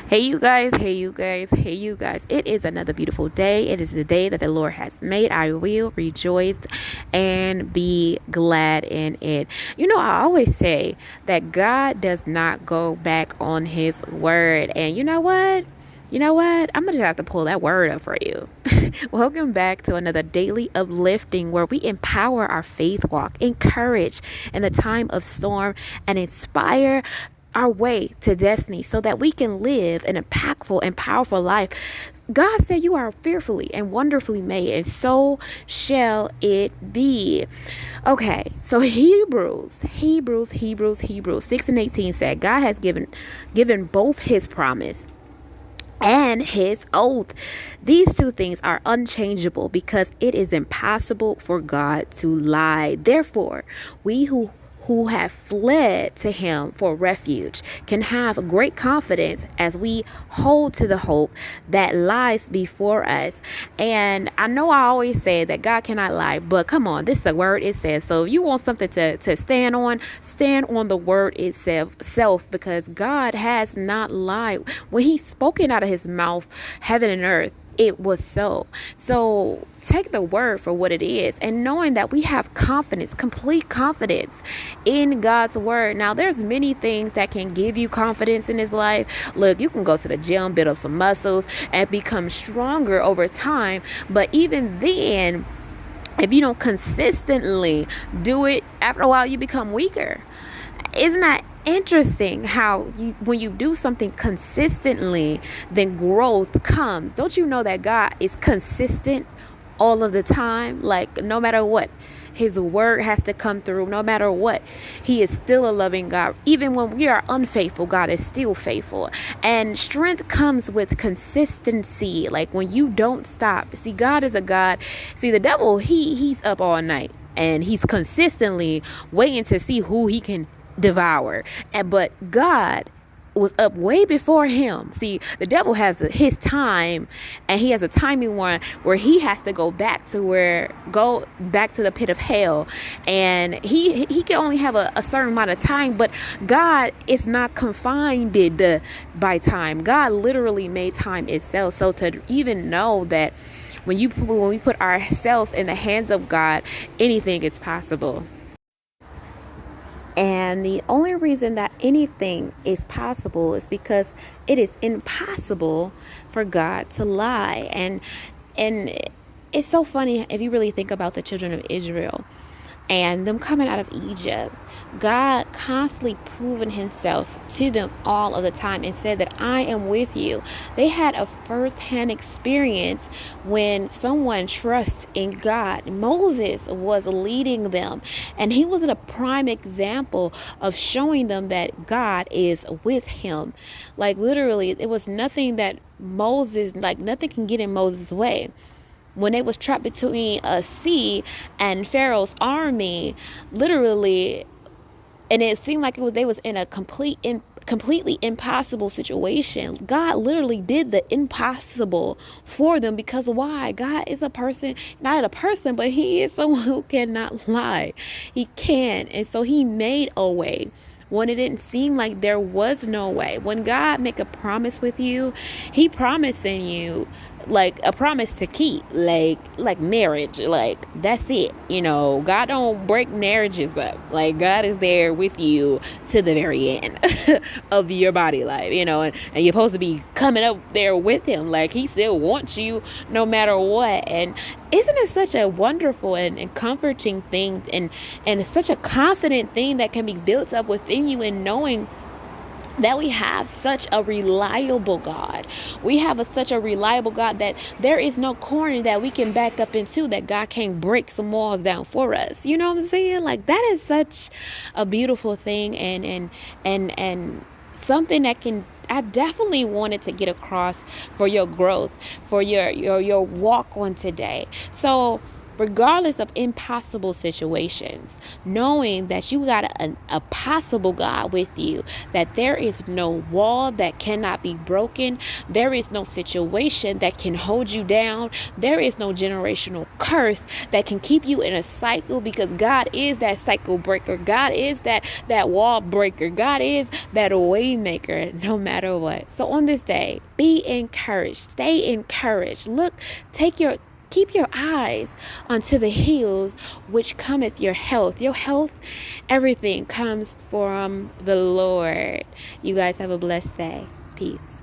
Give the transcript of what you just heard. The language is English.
Hey you guys, hey you guys, hey you guys. It is another beautiful day. It is the day that the Lord has made. I will rejoice and be glad in it. You know, I always say that God does not go back on his word. And you know what? I'm going to have to pull that word up for you. Welcome back to another daily uplifting where we empower our faith walk, encourage in the time of storm, and inspire our way to destiny so that we can live an impactful and powerful life. God said you are fearfully and wonderfully made, and so shall it be. Okay, so Hebrews 6:18 said God has given both his promise and his oath. These two things are unchangeable because it is impossible for God to lie. Therefore, we who have fled to him for refuge can have great confidence as we hold to the hope that lies before us. And I know I always say that God cannot lie, but come on, this is the word it says. So if you want something to stand on the word itself, because God has not lied. When he's spoken out of his mouth, heaven and earth, it was so. So take the word for what it is, and knowing that we have confidence, complete confidence in God's word. Now, there's many things that can give you confidence in this life. Look, you can go to the gym, build up some muscles, and become stronger over time. But even then, if you don't consistently do it, after a while, you become weaker. Isn't that interesting how when you do something consistently, then growth comes? Don't you know that God is consistent all of the time? Like, no matter what, his word has to come through. No matter what, he is still a loving God. Even when we are unfaithful, God is still faithful. And strength comes with consistency. Like when you don't stop. See, God is a God. See, the devil, he's up all night and he's consistently waiting to see who he can devour. But God was up way before him. See, the devil has his time, and he has a timing one where he has to go back to the pit of hell, and he can only have a certain amount of time. But God is not confined by time. God literally made time itself. So to even know that when we put ourselves in the hands of God, anything is possible. And the only reason that anything is possible is because it is impossible for God to lie. And it's so funny if you really think about the children of Israel and them coming out of Egypt. God constantly proven himself to them all of the time and said that I am with you. They had a first-hand experience when someone trusts in God. Moses was leading them, and he was a prime example of showing them that God is with him. Like literally, it was nothing that nothing can get in Moses' way. When they was trapped between a sea and Pharaoh's army, literally, and it seemed like they was in a completely impossible situation. God literally did the impossible for them, because why? God is not a person, but he is someone who cannot lie. He can. And so he made a way when it didn't seem like there was no way. When God make a promise with you, he promising you like a promise to keep, like marriage, like that's it. You know, God don't break marriages up. Like God is there with you to the very end of your body life, you know, and you're supposed to be coming up there with him. Like he still wants you no matter what. And isn't it such a wonderful and comforting thing, and such a confident thing that can be built up within you, in knowing that we have such a reliable God. We have such a reliable God that there is no corner that we can back up into that God can't break some walls down for us. You know what I'm saying? Like that is such a beautiful thing, and something that I definitely wanted to get across for your growth, for your walk on today. So regardless of impossible situations, knowing that you got a possible God with you, that there is no wall that cannot be broken, there is no situation that can hold you down, there is no generational curse that can keep you in a cycle, because God is that cycle breaker. God is that wall breaker. God is that way maker no matter what. So on this day, be encouraged, stay encouraged. Keep your eyes unto the hills which cometh your health. Your health, everything comes from the Lord. You guys have a blessed day. Peace.